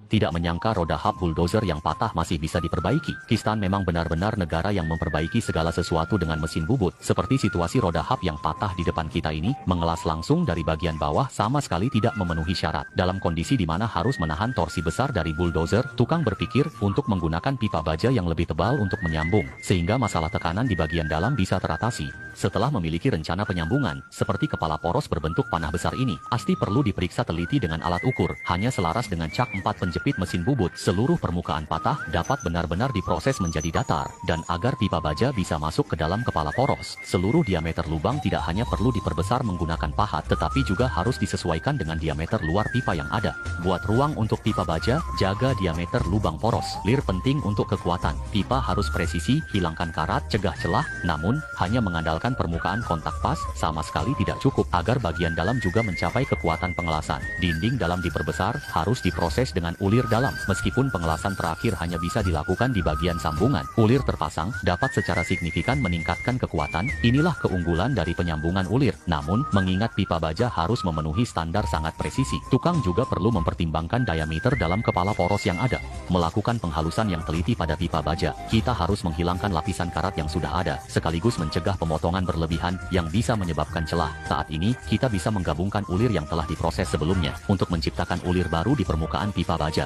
Tidak menyangka roda hub bulldozer yang patah masih bisa diperbaiki. Pakistan memang benar-benar negara yang memperbaiki segala sesuatu dengan mesin bubut. Seperti situasi roda hub yang patah di depan kita ini, mengelas langsung dari bagian bawah sama sekali tidak memenuhi syarat. Dalam kondisi di mana harus menahan torsi besar dari bulldozer, tukang berpikir untuk menggunakan pipa baja yang lebih tebal untuk menyambung, sehingga masalah tekanan di bagian dalam bisa teratasi. Setelah memiliki rencana penyambungan, seperti kepala poros berbentuk panah besar ini, pasti perlu diperiksa teliti dengan alat ukur. Hanya selaras dengan cak 4 penjepit mesin bubut, seluruh permukaan patah dapat benar-benar diproses menjadi datar, dan agar pipa baja bisa masuk ke dalam kepala poros, seluruh diameter lubang tidak hanya perlu diperbesar menggunakan pahat, tetapi juga harus disesuaikan dengan diameter luar pipa yang ada. Buat ruang untuk pipa baja, jaga diameter lubang poros. Lir penting untuk kekuatan. Pipa harus presisi, hilangkan karat, cegah celah, namun hanya mengandalkan permukaan kontak pas sama sekali tidak cukup agar bagian dalam juga mencapai kekuatan pengelasan. Dinding dalam diperbesar harus diproses dengan ulir dalam. Meskipun pengelasan terakhir hanya bisa dilakukan di bagian sambungan, ulir terpasang dapat secara signifikan meningkatkan kekuatan. Inilah keunggulan dari penyambungan ulir. Namun, mengingat pipa baja harus memenuhi standar sangat presisi, tukang juga perlu mempertimbangkan diameter dalam kepala poros yang ada. Melakukan penghalusan yang teliti pada pipa baja, kita harus menghilangkan lapisan karat yang sudah ada, sekaligus mencegah pemotongan berlebihan yang bisa menyebabkan celah. Saat ini, kita bisa menggabungkan ulir yang telah diproses sebelumnya untuk menciptakan ulir baru di permukaan pipa baja.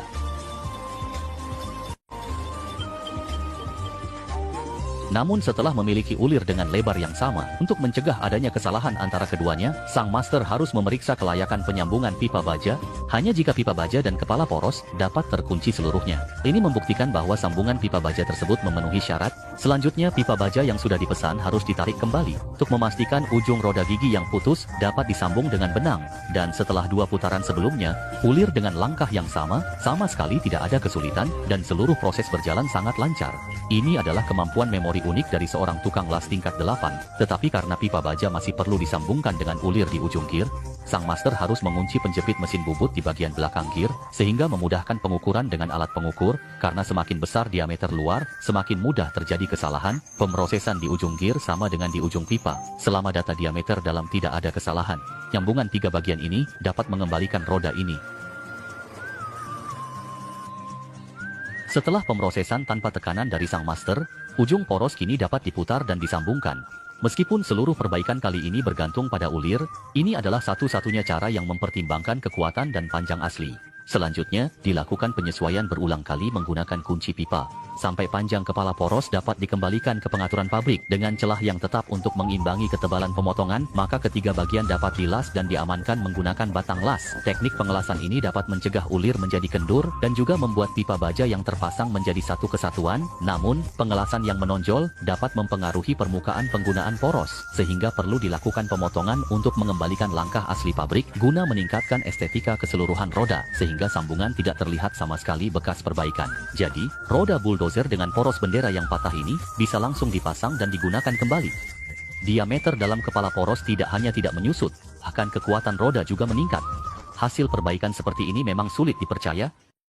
Namun setelah memiliki ulir dengan lebar yang sama, untuk mencegah adanya kesalahan antara keduanya, sang master harus memeriksa kelayakan penyambungan pipa baja, hanya jika pipa baja dan kepala poros dapat terkunci seluruhnya. Ini membuktikan bahwa sambungan pipa baja tersebut memenuhi syarat. Selanjutnya, pipa baja yang sudah dipesan harus ditarik kembali, untuk memastikan ujung roda gigi yang putus dapat disambung dengan benang. Dan setelah 2 putaran sebelumnya, ulir dengan langkah yang sama sekali tidak ada kesulitan, dan seluruh proses berjalan sangat lancar. Ini adalah kemampuan memori unik dari seorang tukang las tingkat 8, tetapi karena pipa baja masih perlu disambungkan dengan ulir di ujung gear, sang master harus mengunci penjepit mesin bubut di bagian belakang gear, sehingga memudahkan pengukuran dengan alat pengukur. Karena semakin besar diameter luar, semakin mudah terjadi kesalahan. Pemrosesan di ujung gear sama dengan di ujung pipa. Selama data diameter dalam tidak ada kesalahan, nyambungan 3 bagian ini dapat mengembalikan roda ini. Setelah pemrosesan tanpa tekanan dari sang master, ujung poros kini dapat diputar dan disambungkan. Meskipun seluruh perbaikan kali ini bergantung pada ulir, ini adalah satu-satunya cara yang mempertimbangkan kekuatan dan panjang asli. Selanjutnya, dilakukan penyesuaian berulang kali menggunakan kunci pipa, sampai panjang kepala poros dapat dikembalikan ke pengaturan pabrik dengan celah yang tetap untuk mengimbangi ketebalan pemotongan. Maka ketiga bagian dapat dilas dan diamankan menggunakan batang las. Teknik pengelasan ini dapat mencegah ulir menjadi kendur dan juga membuat pipa baja yang terpasang menjadi satu kesatuan. Namun, pengelasan yang menonjol dapat mempengaruhi permukaan penggunaan poros, sehingga perlu dilakukan pemotongan untuk mengembalikan langkah asli pabrik guna meningkatkan estetika keseluruhan roda, sehingga sambungan tidak terlihat sama sekali bekas perbaikan. Jadi, roda bulldozer dengan poros bendera yang patah ini bisa langsung dipasang dan digunakan kembali. Diameter dalam kepala poros tidak hanya tidak menyusut, bahkan kekuatan roda juga meningkat. Hasil perbaikan seperti ini memang sulit dipercaya,